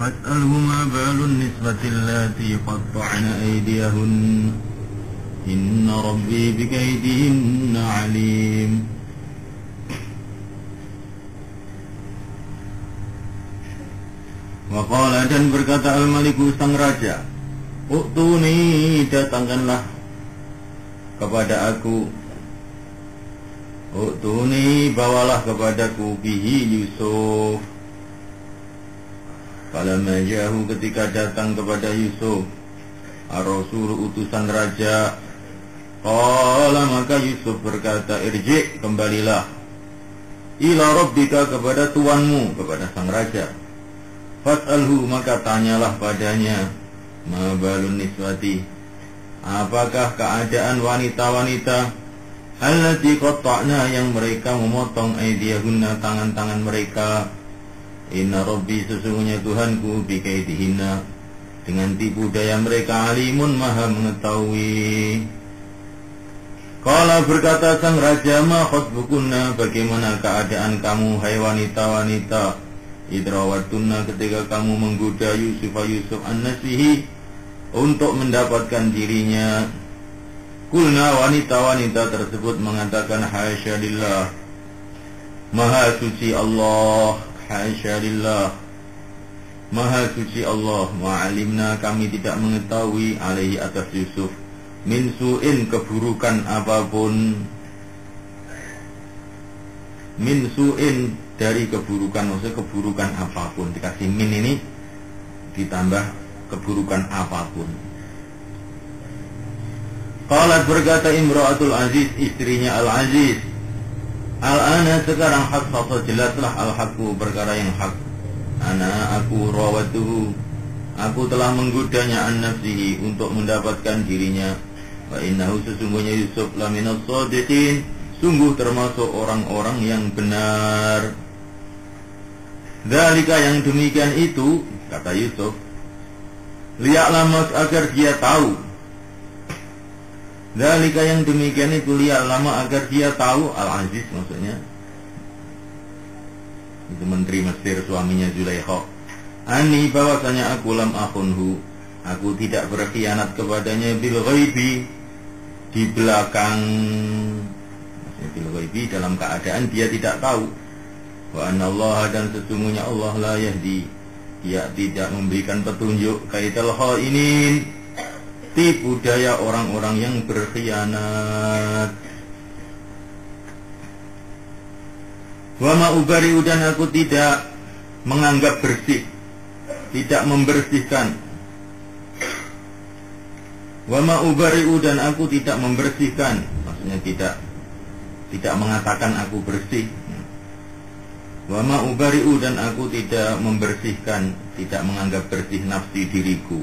فاسأله ما بال النسوة اللاتي قطعن أيديهن إن ربي بكيدهن عليم. Waqala, dan berkata Al-Maliku sang raja, Uktuni, datangkanlah kepada aku. Uktuni, bawalah kepadaku bihi Yusuf. Falamma ja'ahu, ketika datang kepada Yusuf Ar-Rasul, utusan raja. Qala, maka Yusuf berkata, Irji', kembalilah, ila rabbika, kepada tuanmu, kepada sang raja. Fas'alhu, maka tanyalah padanya, ma balun niswati, apakah keadaan wanita-wanita allati qatta'na, yang mereka memotong aydiyahunna, tangan-tangan mereka. Inna rabbi, sesungguhnya Tuhanku, bikaidihinna, dengan tipu daya mereka, alimun, maha mengetahui. Qala, berkata sang raja, ma khatbukunna, bagaimana keadaan kamu, hai wanita-wanita, idrawattunna, ketika kamu menggoda Yusuf an-nasihi, untuk mendapatkan dirinya. Kulna, wanita-wanita tersebut mengatakan, hasya lillah, maha suci Allah, hasya lillah, maha suci Allah, ma'alimna, kami tidak mengetahui, alaihi, atas Yusuf, min su'in, keburukan apapun, min su'in, dari keburukan, maksudnya keburukan apapun. Dikasih min ini ditambah keburukan apapun. Qalat, berkata Imra'atul Aziz, istrinya Al-Aziz, Al-ana, sekarang hak, jelaslah al-haqqu, perkara yang hak. Ana, aku rawatuhu, aku telah menggodanya an nafsihi, untuk mendapatkan dirinya. Wa innahu, sesungguhnya Yusuf laminas shadiqin, sungguh termasuk orang-orang yang benar. Dzalika, yang demikian itu, kata Yusuf, liya'lama, agar dia tahu. Dzalika, yang demikian itu, liya'lama, agar dia tahu, Al-Aziz maksudnya, itu menteri Mesir, suaminya Zulaikha, ani, bahwasanya aku lam akhunhu, aku tidak berkhianat kepadanya, bil ghaibi, di belakang, maksudnya bil ghaibi, dalam keadaan dia tidak tahu. Wa anna Allah, dan sesungguhnya Allah, la yahdi, dia tidak memberikan petunjuk, kaital khainin, tipu daya orang-orang yang berkhianat. Wa ma ubari'u, dan aku tidak menganggap bersih, tidak membersihkan. Wa ma ubari'u, dan aku tidak membersihkan, maksudnya tidak mengatakan aku bersih. Wa ma ubari'u, dan aku tidak membersihkan, tidak menganggap bersih nafsi diriku.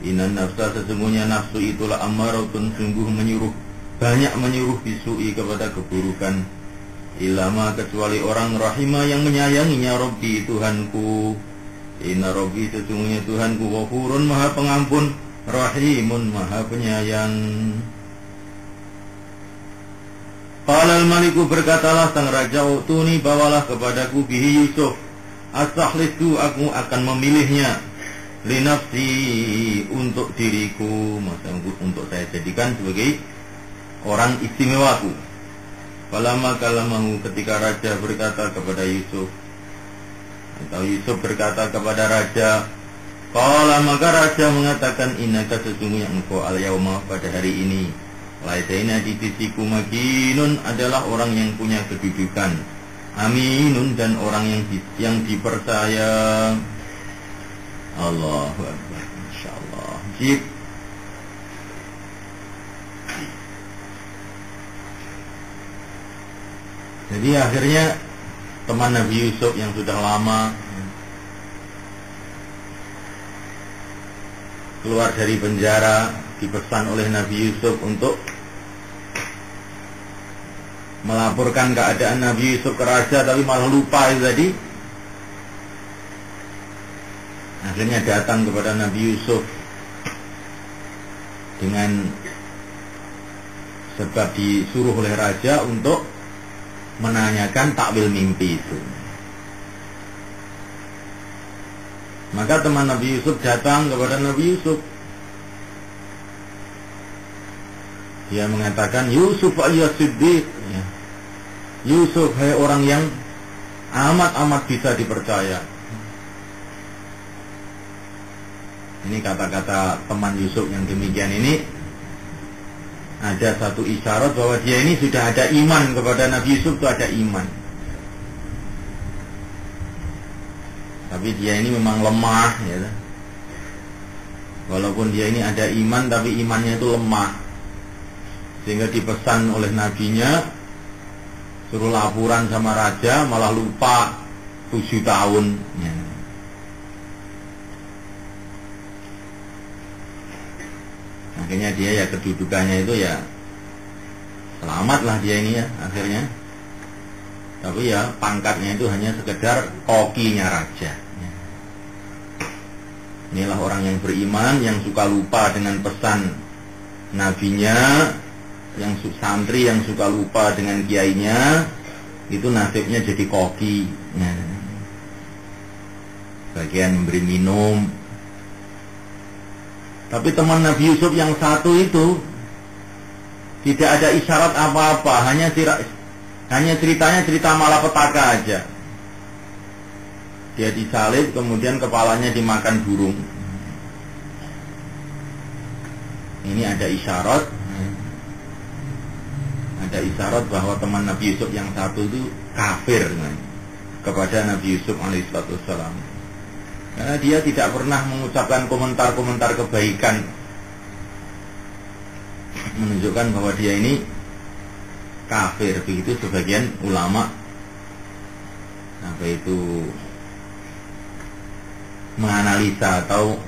Innan nafsa, sesungguhnya nafsu itulah ammaratun, sungguh menyuruh, banyak menyuruh, bisu'i, kepada keburukan. Ilama, kecuali orang rahimah, yang menyayanginya, Rabbi, Tuhanku. Inna Rabbi, sesungguhnya Tuhanku, ghafurun, maha pengampun, rahimun, maha penyayang. Qala al-Maliku, berkatalah sang raja, Utuni, bawalah kepadaku bihi Yusuf, astahlisu, aku akan memilihnya, linafsi, untuk diriku, maksudnya untuk saya jadikan sebagai orang istimewaku. Falamma kalamahu, ketika raja berkata kepada Yusuf, atau Yusuf berkata kepada raja, qala, maka raja mengatakan, innaka, sesungguhnya engkau, al-yawma, pada hari ini, ladaina, di sisiku, makinun, adalah orang yang punya kedudukan, aminun, dan orang yang dipercaya. Allahu Akbar, insyaallah. Jadi akhirnya teman Nabi Yusuf yang sudah lama keluar dari penjara, dipesan oleh Nabi Yusuf untuk melaporkan keadaan Nabi Yusuf ke raja, tapi malah lupa itu tadi. Akhirnya datang kepada Nabi Yusuf dengan sebab disuruh oleh raja untuk menanyakan takwil mimpi itu. Maka teman Nabi Yusuf datang kepada Nabi Yusuf. Dia mengatakan, Yusuf ayyuhas siddiq, ya. Yusuf, hai orang yang amat-amat bisa dipercaya. Ini kata-kata teman Yusuf yang demikian ini ada satu isyarat bahwa dia ini sudah ada iman kepada Nabi Yusuf, itu ada iman. Tapi dia ini memang lemah, ya. Walaupun dia ini ada iman, tapi imannya itu lemah, sehingga dipesan oleh nabinya suruh laporan sama raja, malah lupa 7 tahun, ya. Akhirnya dia ya kedudukannya itu ya selamatlah dia ini ya akhirnya. Tapi ya pangkatnya itu hanya sekedar kokinya raja. Inilah orang yang beriman, yang suka lupa dengan pesan nabinya, yang santri yang suka lupa dengan kiainya, itu nasibnya jadi koki. Bagian memberi minum. Tapi teman Nabi Yusuf yang satu itu tidak ada isyarat apa-apa, hanya ceritanya cerita malapetaka aja. Dia disalib, kemudian kepalanya dimakan burung. Ini ada isyarat. Ada isyarat bahwa teman Nabi Yusuf yang satu itu kafir kepada Nabi Yusuf alaihissalam. Karena dia tidak pernah mengucapkan komentar-komentar kebaikan, menunjukkan bahwa dia ini kafir. Begitu sebagian ulama menganalisa atau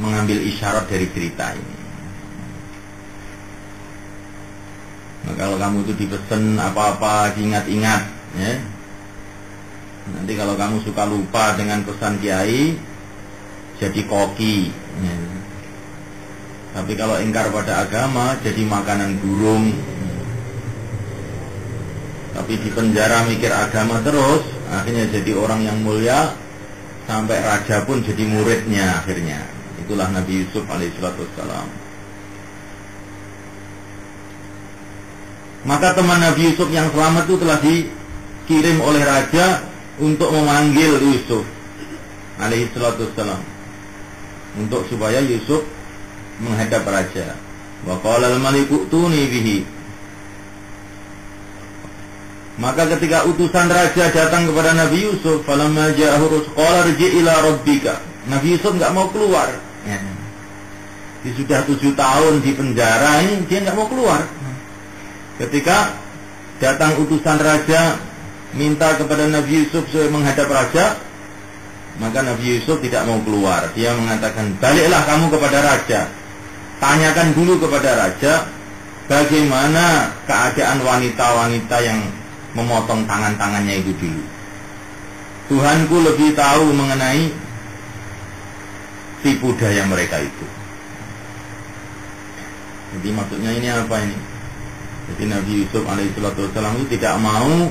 mengambil isyarat dari cerita ini. Nah, kalau kamu itu dipesan apa-apa diingat-ingat, ya. Nanti kalau kamu suka lupa dengan pesan kiai, jadi koki, ya. Tapi kalau ingkar pada agama, jadi makanan burung. Tapi di penjara mikir agama terus, akhirnya jadi orang yang mulia, sampai raja pun jadi muridnya akhirnya. Itulah Nabi Yusuf alaihissalam. Maka teman Nabi Yusuf yang selamat itu telah dikirim oleh raja untuk memanggil Yusuf alaihissalam, untuk supaya Yusuf menghadap raja. Wa qala al-maliku tuni bihi. Maka ketika utusan raja datang kepada Nabi Yusuf, falamma ja'ahu qala rji' ila rabbika. Nabi Yusuf enggak mau keluar. Ya. Dia sudah 7 tahun di penjara ini, dia enggak mau keluar. Ketika datang utusan raja minta kepada Nabi Yusuf supaya menghadap raja, maka Nabi Yusuf tidak mau keluar. Dia mengatakan, baliklah kamu kepada raja, tanyakan dulu kepada raja bagaimana keadaan wanita-wanita yang memotong tangan-tangannya itu dulu. Tuhanku lebih tahu mengenai tipu daya mereka itu. Jadi maksudnya ini apa ini? Jadi Nabi Yusuf alaihissalam itu tidak mau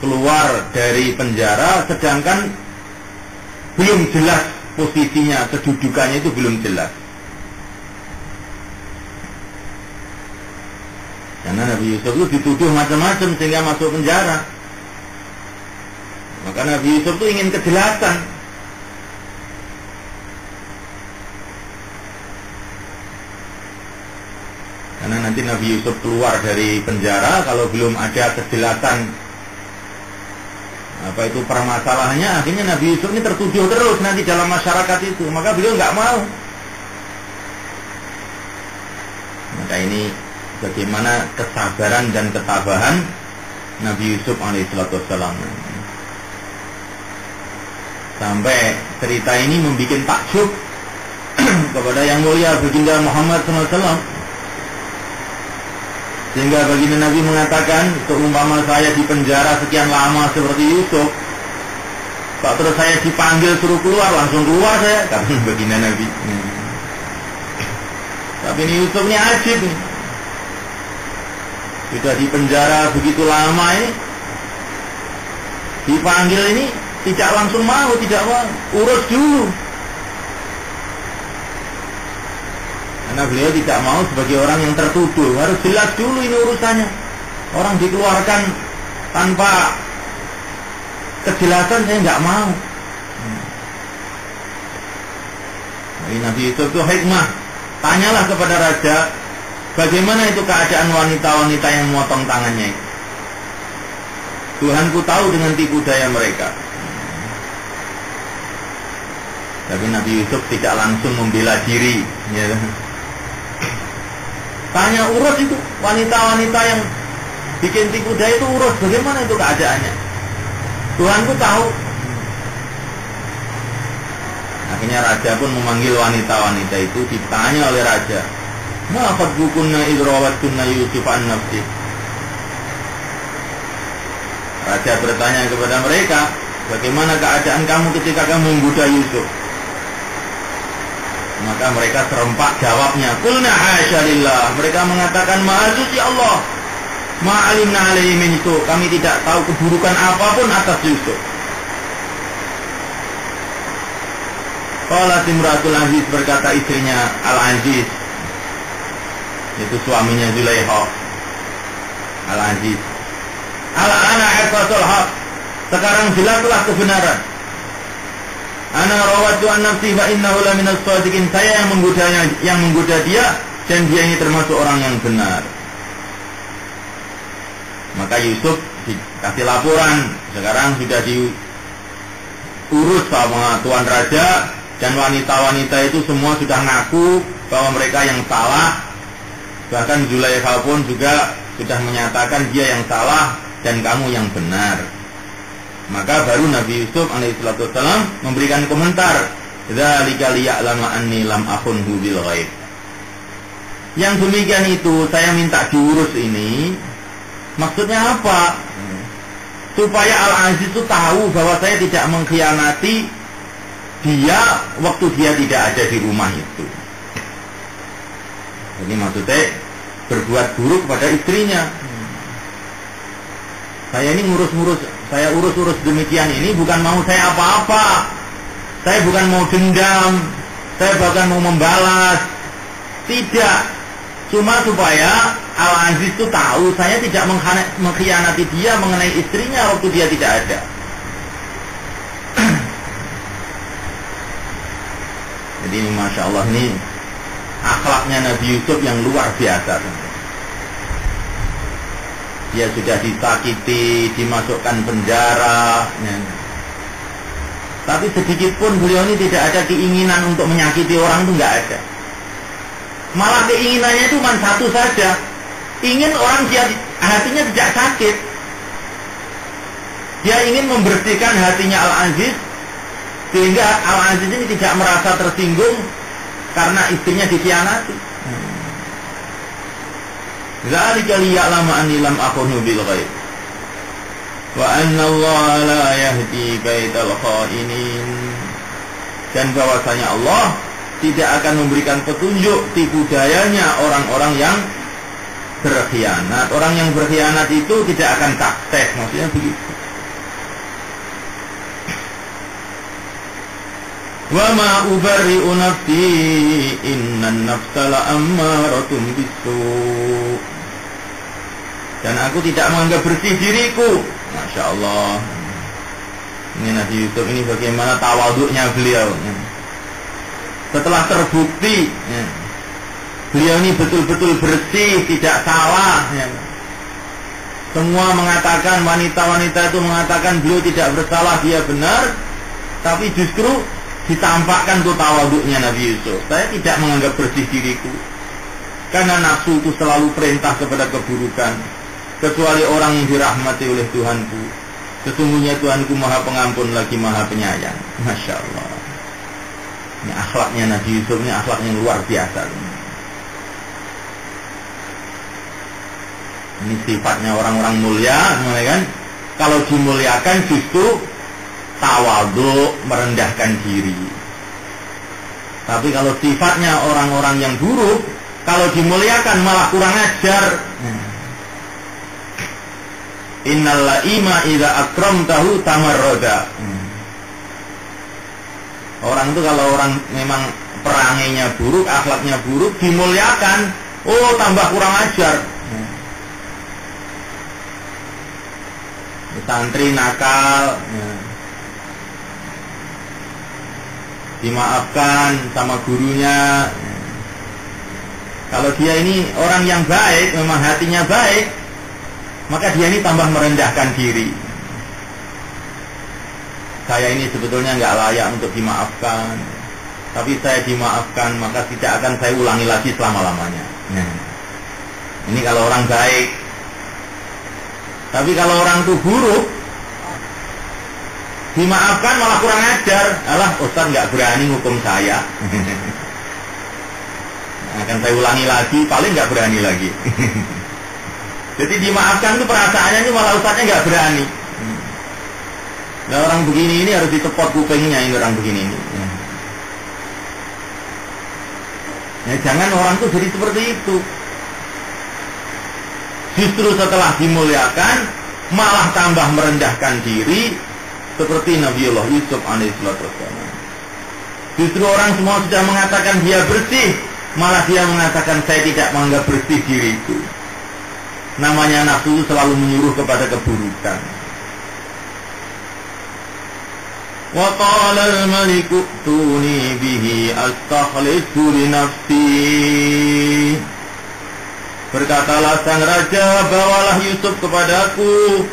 keluar dari penjara, sedangkan belum jelas posisinya, kedudukannya itu belum jelas. Karena Nabi Yusuf itu dituduh macam-macam sehingga masuk penjara. Maka Nabi Yusuf itu ingin kejelasan. Karena nanti Nabi Yusuf keluar dari penjara, kalau belum ada kejelasan apa itu permasalahannya, akhirnya Nabi Yusuf ini tertuduh terus nanti dalam masyarakat itu. Maka beliau nggak mau. Maka ini bagaimana kesabaran dan ketabahan Nabi Yusuf alaihissalam. Sampai cerita ini membuat takjub kepada yang mulia baginda Muhammad SAW. Sehingga baginda Nabi mengatakan, seumpama saya di penjara sekian lama seperti Yusuf, kok terus saya dipanggil suruh keluar, langsung keluar saya, kata baginda Nabi. Tapi ini Yusuf ini ajib nih. Sudah di penjara begitu lama ini, dipanggil ini tidak langsung mau, tidak mau, urus dulu. Karena beliau tidak mau sebagai orang yang tertuduh, harus jelas dulu ini urusannya. Orang dikeluarkan tanpa kejelasan, saya nggak mau. Jadi Nabi Yusuf itu hikmah. Tanyalah kepada raja, bagaimana itu keadaan wanita-wanita yang memotong tangannya itu. Tuhanku tahu dengan tipu daya mereka. Tapi Nabi Yusuf tidak langsung membela diri, ya. Tanya, urus itu wanita-wanita yang bikin tipu daya itu, urus bagaimana itu keadaannya. Tuhanku tahu. Akhirnya raja pun memanggil wanita-wanita itu, ditanya oleh raja, ma khatbukunna idh rawattunna Yusuf an nafsi. Raja bertanya kepada mereka, bagaimana keadaan kamu ketika kamu menggoda Yusuf? Maka mereka serempak jawabnya, qulna hasya lillah. Mereka mengatakan, maha suci Allah, ma alimna alaihi min su. Kami tidak tahu keburukan apapun atas Yusuf. Qalat imratul aziz, berkata istrinya Al-Aziz, itu suaminya Zulaikha, Al-Aziz, Al-ana afatul haq, sekarang jelaslah kebenaran. Ana rawatu an nafsi fa innahu la minas shadiqin. Saya yang menggoda dia, dan dia ini termasuk orang yang benar. Maka Yusuf dikasih laporan, sekarang sudah diurus sama tuan raja, dan wanita-wanita itu semua sudah ngaku bahwa mereka yang salah. Bahkan Zulaikha pun juga sudah menyatakan dia yang salah dan kamu yang benar. Maka baru Nabi Yusuf alaihissalam memberikan komentar, dzalika liya'lama anni lam akhunhu bil ghaib. Yang demikian itu saya minta diurus ini, maksudnya apa? Supaya Al-Aziz itu tahu bahwa saya tidak mengkhianati dia waktu dia tidak ada di rumah itu. Jadi maksudnya berbuat buruk pada istrinya. Saya ini saya urus demikian ini bukan mau saya apa-apa. Saya bukan mau dendam, saya bahkan mau membalas. Tidak. Cuma supaya Al-Aziz itu tahu saya tidak mengkhianati dia mengenai istrinya waktu dia tidak ada. Jadi Masya Allah, ini akhlaknya Nabi Yusuf yang luar biasa. Dia sudah disakiti, dimasukkan penjara, ya. Tapi sedikit pun beliau ini tidak ada keinginan untuk menyakiti orang, itu nggak ada. Malah keinginannya itu cuma satu saja, ingin orang dia hatinya tidak sakit. Dia ingin membersihkan hatinya Al-Aziz, sehingga Al-Aziz ini tidak merasa tersinggung karena istrinya dikhianati. Dzalika liya'lama anni lam akhunhu bil ghaib wa anna Allah la yahdi kaital kha'inin. Dan bahwasanya Allah tidak akan memberikan petunjuk tipu dayanya orang-orang yang berkhianat. Orang yang berkhianat itu tidak akan sukses, maksudnya begitu. Wa ma ubarri'u nafsi innan nafsa la'ammaratun bisu'. Dan aku tidak menganggap bersih diriku. Masya Allah. Ini Nabi Yusuf ini bagaimana tawaduknya beliau. Setelah terbukti beliau ini betul-betul bersih, tidak salah. Semua mengatakan, wanita-wanita itu mengatakan beliau tidak bersalah, dia benar. Tapi justru ditampakkan tuh tawaduknya Nabi Yusuf. Saya tidak menganggap bersih diriku, karena nafsu itu selalu perintah kepada keburukan. Kecuali orang yang dirahmati oleh Tuhanku. Sesungguhnya Tuhanku maha pengampun lagi maha penyayang. Masya Allah. Ini akhlaknya Nabi Yusuf, ini akhlak yang luar biasa. Ini sifatnya orang-orang mulia, kan? Kalau dimuliakan justru tawadhu, merendahkan diri. Tapi kalau sifatnya orang-orang yang buruk, kalau dimuliakan malah kurang ajar. Innal la'ima idza akramtahu tamarrada. Orang itu kalau orang memang perangainya buruk, akhlaknya buruk, dimuliakan, oh tambah kurang ajar. Santri nakal, dimaafkan sama gurunya. Kalau dia ini orang yang baik, memang hatinya baik, maka dia ini tambah merendahkan diri. Saya ini sebetulnya nggak layak untuk dimaafkan, tapi saya dimaafkan, maka tidak akan saya ulangi lagi selama-lamanya. Ini kalau orang baik. Tapi kalau orang itu buruk, dimaafkan malah kurang ajar. Alah, Ustaz nggak berani hukum saya. Akan saya ulangi lagi, paling nggak berani lagi. Jadi dimaafkan itu perasaannya itu malah Ustaznya nggak berani. Nah, orang begini ini harus ditepot kupingnya, ini orang begini ini. Ya, jangan orang tuh jadi seperti itu. Justru setelah dimuliakan malah tambah merendahkan diri seperti Nabiullah Yusuf alaihissalam. Justru orang semua sudah mengatakan dia bersih, malah dia mengatakan saya tidak menganggap bersih diriku. Namanya nafsu selalu menyuruh kepada keburukan. Wa qala al-maliku tuni bihi astakhlisu li nafsi. Berkatalah sang raja, bawalah Yusuf kepadaku,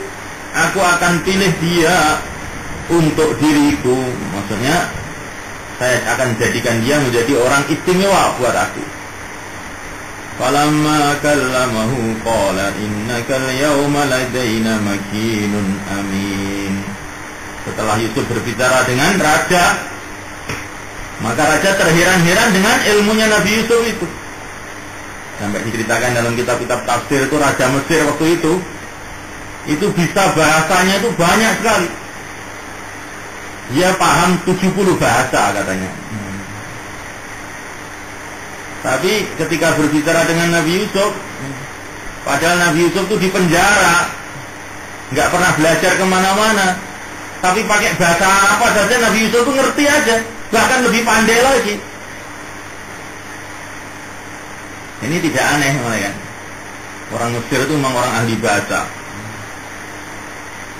aku akan pilih dia untuk diriku. Maksudnya saya akan jadikan dia menjadi orang istimewa buat aku. Falamma kallamahu qala innaka al-yawma ladaina makinun amin. Setelah Yusuf berbicara dengan raja, maka raja terheran-heran dengan ilmunya Nabi Yusuf itu. Sampai diceritakan dalam kitab-kitab tafsir itu Raja Mesir waktu itu bisa bahasanya itu banyak sekali. Dia paham 70 bahasa katanya. Tapi ketika berbicara dengan Nabi Yusuf, padahal Nabi Yusuf itu di penjara, nggak pernah belajar kemana-mana, tapi pakai bahasa apa saja Nabi Yusuf itu ngerti aja, bahkan lebih pandai lagi. Ini tidak aneh kan? Orang Mesir itu memang orang ahli bahasa.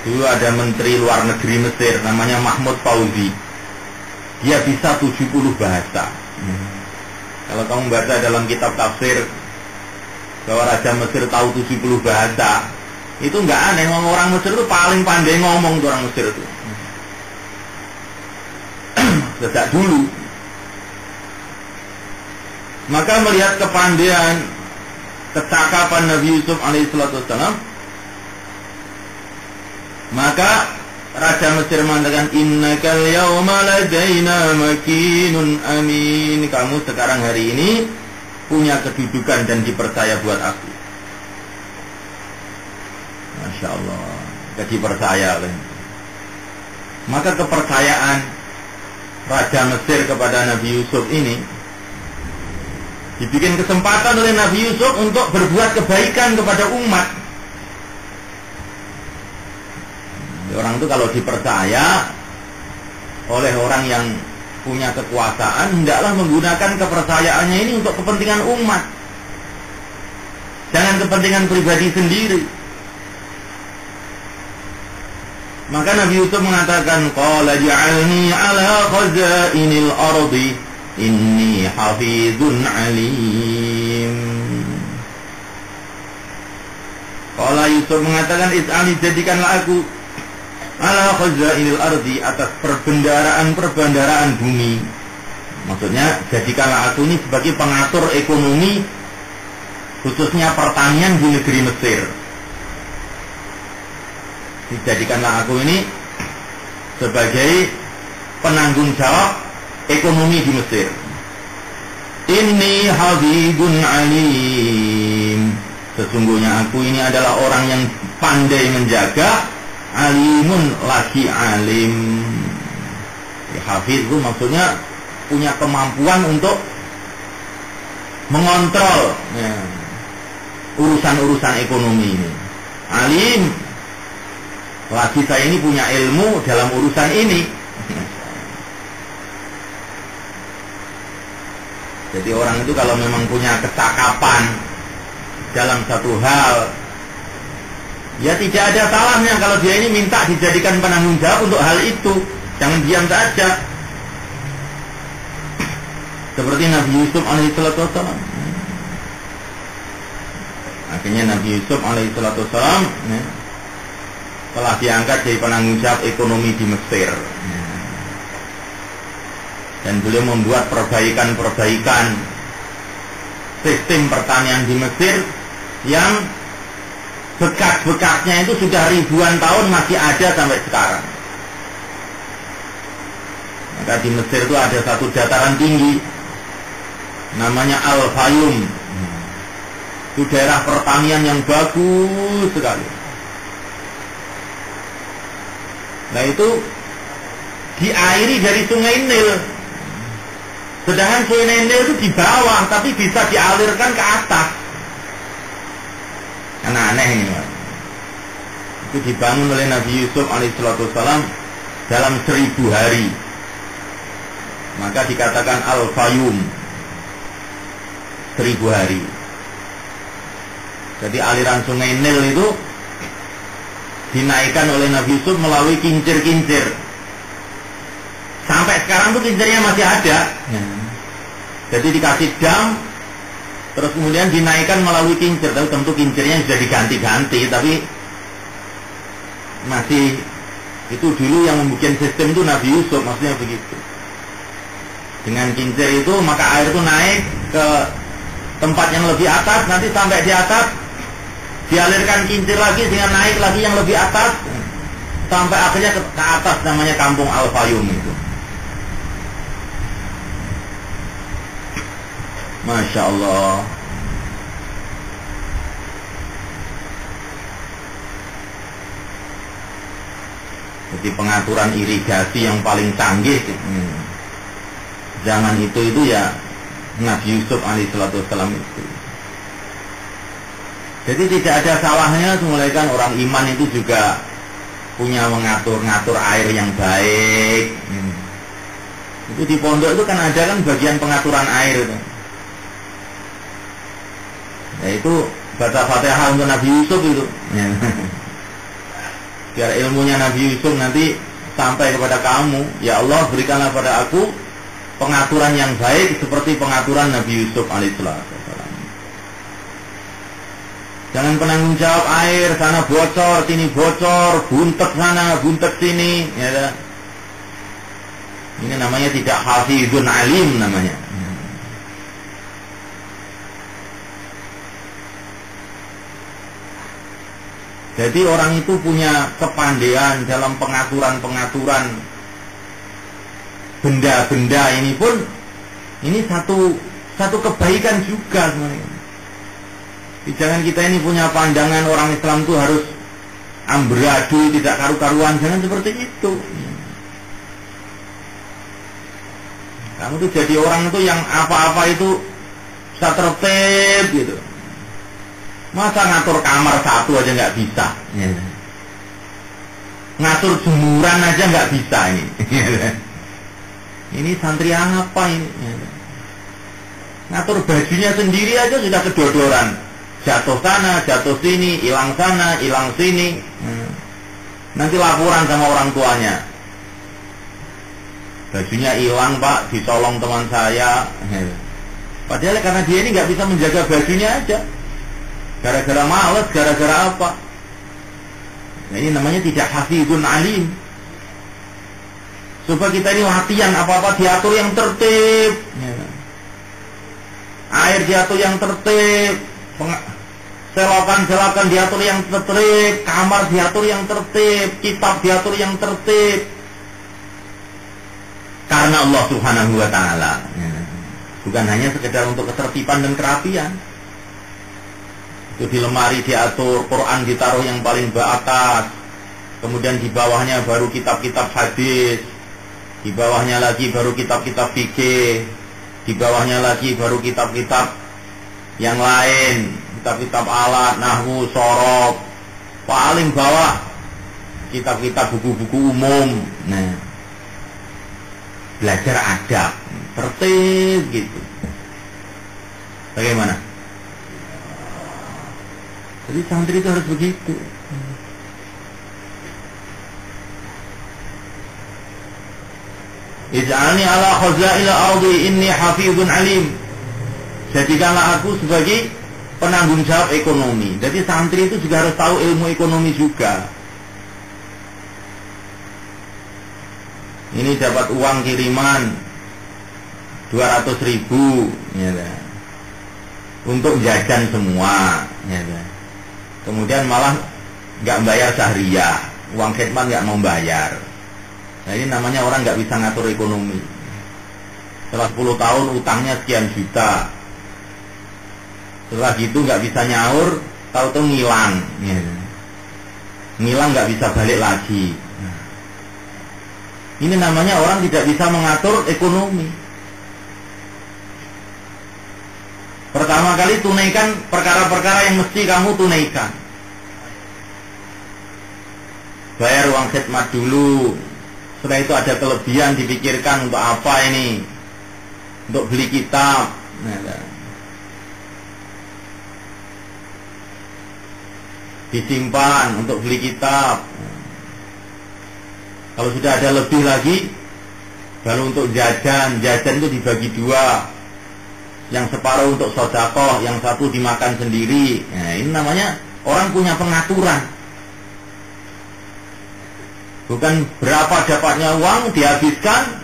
Dulu ada menteri luar negeri Mesir namanya Mahmud Fauzi. Dia bisa 70 bahasa. Kalau kamu baca dalam kitab tafsir bahwa Raja Mesir tahu 70 bahasa, itu nggak aneh. Orang Mesir itu paling pandai ngomong tuh orang Mesir itu. Sejak dulu. Maka melihat kepandaian, kecakapan Nabi Yusuf alaihissalam, maka Raja Mesir mengatakan, innakal yawma ladaina makinun amin. Kamu sekarang hari ini punya kedudukan dan dipercaya buat aku. Masya Allah, jadi percaya. Maka kepercayaan Raja Mesir kepada Nabi Yusuf ini dibikin kesempatan oleh Nabi Yusuf untuk berbuat kebaikan kepada umat. Orang itu kalau dipercaya oleh orang yang punya kekuasaan, hendaklah menggunakan kepercayaannya ini untuk kepentingan umat, jangan kepentingan pribadi sendiri. Maka Nabi Yusuf mengatakan, qala ja'alni ala khazainil ardi inni hafizun alim. Qala Yusuf mengatakan, is'ali, jadikanlah aku ala khazainil ardi, atas perbendaraan bumi. Maksudnya jadikanlah aku ini sebagai pengatur ekonomi, khususnya pertanian di negeri Mesir. Dijadikanlah aku ini sebagai penanggung jawab ekonomi di Mesir. Inni habibun alim. Sesungguhnya aku ini adalah orang yang pandai menjaga, alimun lagi alim. Hafiz itu maksudnya punya kemampuan untuk mengontrol urusan-urusan ekonomi ini. Alim, lagi saya ini punya ilmu dalam urusan ini. Jadi orang itu kalau memang punya kecakapan dalam satu hal, ya tidak ada salahnya kalau dia ini minta dijadikan penanggung jawab untuk hal itu. Jangan diam saja. Seperti Nabi Yusuf alaihissalam. Akhirnya Nabi Yusuf alaihissalam telah diangkat jadi penanggung jawab ekonomi di Mesir. Dan beliau membuat perbaikan-perbaikan sistem pertanian di Mesir yang bekas-bekasnya itu sudah ribuan tahun masih ada sampai sekarang. Maka di Mesir itu ada satu dataran tinggi namanya Al-Fayum. Itu daerah pertanian yang bagus sekali. Nah itu diairi dari Sungai Nil. Sedangkan Sungai Nil itu di bawah, tapi bisa dialirkan ke atas. Karena aneh ini, Pak. Itu dibangun oleh Nabi Yusuf alaihissalam dalam 1000 hari. Maka dikatakan Al-Fayum, 1000 hari. Jadi aliran Sungai Nil itu dinaikkan oleh Nabi Yusuf melalui kincir-kincir. Sampai sekarang tuh kincirnya masih ada. Jadi dikasih dam, terus kemudian dinaikkan melalui kincir. Tapi tentu kincirnya sudah diganti-ganti, tapi masih itu dulu yang membuat sistem itu Nabi Yusuf, maksudnya begitu. Dengan kincir itu maka air itu naik ke tempat yang lebih atas, nanti sampai di atas dialirkan kincir lagi sehingga naik lagi yang lebih atas sampai akhirnya ke atas, namanya kampung Al-Fayum itu. Masya Allah. Jadi pengaturan irigasi yang paling canggih zaman itu ya Nabi Yusuf alaihissalam itu. Jadi tidak ada salahnya semulaikan orang iman itu juga punya mengatur-ngatur air yang baik. Itu di pondok itu kan ada kan bagian pengaturan air itu. Yaitu baca Fatihah untuk Nabi Yusuf itu. Biar ilmunya Nabi Yusuf nanti sampai kepada kamu. Ya Allah, berikanlah pada aku pengaturan yang baik seperti pengaturan Nabi Yusuf alaihissalam. Jangan penanggung jawab air, sana bocor, sini bocor, buntek sana, buntek sini, ya. Ini namanya tidak hafizun alim namanya. Jadi orang itu punya kepandaian dalam pengaturan-pengaturan benda-benda ini pun, ini satu kebaikan juga sebenarnya. Jangan kita ini punya pandangan orang Islam itu harus amburadul, tidak karu-karuan, jangan seperti itu. Kamu tuh jadi orang itu yang apa-apa itu bisa tertib gitu. Masa ngatur kamar satu aja nggak bisa, ngatur jemuran aja nggak bisa ini. Ini santri apa ini? Ngatur bajunya sendiri aja sudah kedodoran. Jatuh sana, jatuh sini, hilang sana, hilang sini. Nanti laporan sama orang tuanya. Bajunya hilang Pak, ditolong teman saya. Padahal karena dia ini nggak bisa menjaga bajunya aja. Gara-gara malas, gara-gara apa? Nah, ini namanya tidak hafizun alim. Supaya kita ini latihan apa-apa diatur yang tertib. Air diatur yang tertib. Selokan-selokan diatur yang tertib. Kamar diatur yang tertib. Kitab diatur yang tertib. Karena Allah Subhanahu wa ta'ala. Bukan hanya sekedar untuk ketertiban dan kerapian. Itu di lemari diatur, Quran ditaruh yang paling atas. Kemudian di bawahnya baru kitab-kitab hadis. Di bawahnya lagi baru kitab-kitab fikih. Di bawahnya lagi baru kitab-kitab yang lain, kitab-kitab alat, nahwu, shorof. Paling bawah kitab-kitab buku-buku umum. Nah, belajar adab, tertib gitu. Bagaimana? Jadi santri itu harus begitu. Ij'alni ala khazail ardi inni hafizun alim. Jadikanlah aku sebagai penanggung jawab ekonomi. Jadi santri itu juga harus tahu ilmu ekonomi juga. Ini dapat uang kiriman 200.000 ya, untuk jajan semua ya, kemudian malah nggak bayar syahriah, uang khidmat nggak mau bayar. Nah, ini namanya orang nggak bisa ngatur ekonomi. Setelah 10 tahun utangnya sekian juta, setelah gitu nggak bisa nyaur, tahu-tahu ngilang ya. Ngilang nggak bisa balik lagi. Ini namanya orang tidak bisa mengatur ekonomi. Pertama kali tunaikan perkara-perkara yang mesti kamu tunaikan. Bayar uang khidmat dulu. Setelah itu ada kelebihan dipikirkan untuk apa ini? Untuk beli kitab. Disimpan untuk beli kitab. Kalau sudah ada lebih lagi, baru untuk jajan. Jajan itu dibagi dua. Yang separuh untuk sedekah, yang satu dimakan sendiri. Nah, ini namanya orang punya pengaturan. Bukan berapa dapatnya uang dihabiskan,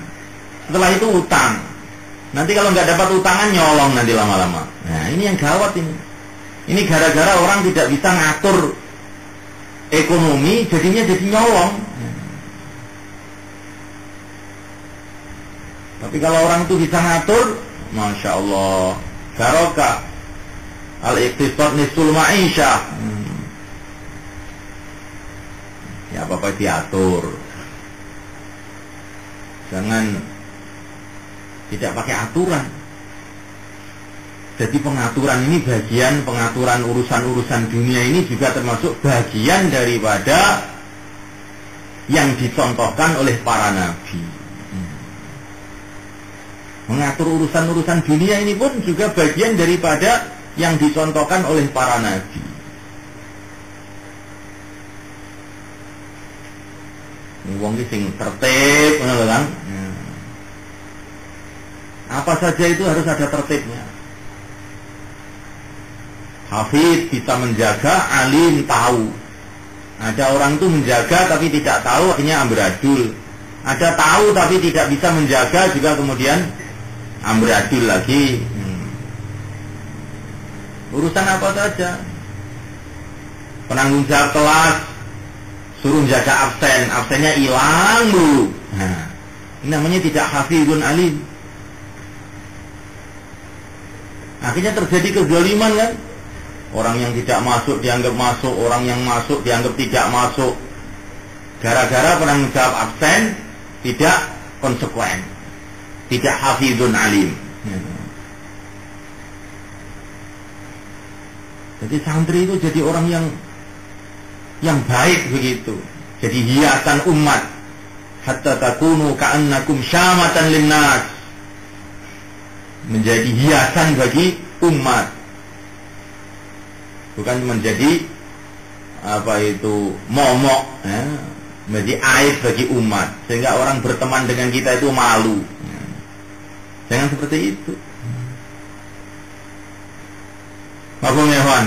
setelah itu utang. Nanti kalau nggak dapat utangan nyolong nanti lama-lama. Nah, ini yang gawat ini. Ini gara-gara orang tidak bisa ngatur ekonomi, jadinya jadi nyolong. Tapi kalau orang itu bisa ngatur, Masya Allah, barokah. Al-iqtisad nisful ma'isyah. Ya apa-apa diatur. Jangan tidak pakai aturan. Jadi pengaturan ini bagian pengaturan urusan-urusan dunia ini juga termasuk bagian daripada yang dicontohkan oleh para nabi. Mengatur urusan-urusan dunia ini pun juga bagian daripada yang dicontohkan oleh para nabi. Wong iki sing tertib, ngono kan? Apa saja itu harus ada tertibnya. Hafid bisa menjaga, alim tahu. Ada orang itu menjaga tapi tidak tahu, akhirnya amburadul. Ada tahu tapi tidak bisa menjaga, juga kemudian amburadul lagi. Urusan apa saja. Penanggung jawab kelas suruh jaga absen, absennya hilang dulu. Nah, ini namanya tidak hafizun alim. Akhirnya terjadi kezaliman kan. Orang yang tidak masuk dianggap masuk, orang yang masuk dianggap tidak masuk. Gara-gara penanggung jawab absen tidak konsekuen, tidak hafizun alim. Jadi santri itu jadi orang yang baik begitu. Jadi hiasan umat. Hatta takunu ka'annakum syamatan linnas. Menjadi hiasan bagi umat. Bukan menjadi momok, ya. Menjadi aib bagi umat, sehingga orang berteman dengan kita itu malu. Jangan seperti itu. Mafhum ya, Wan?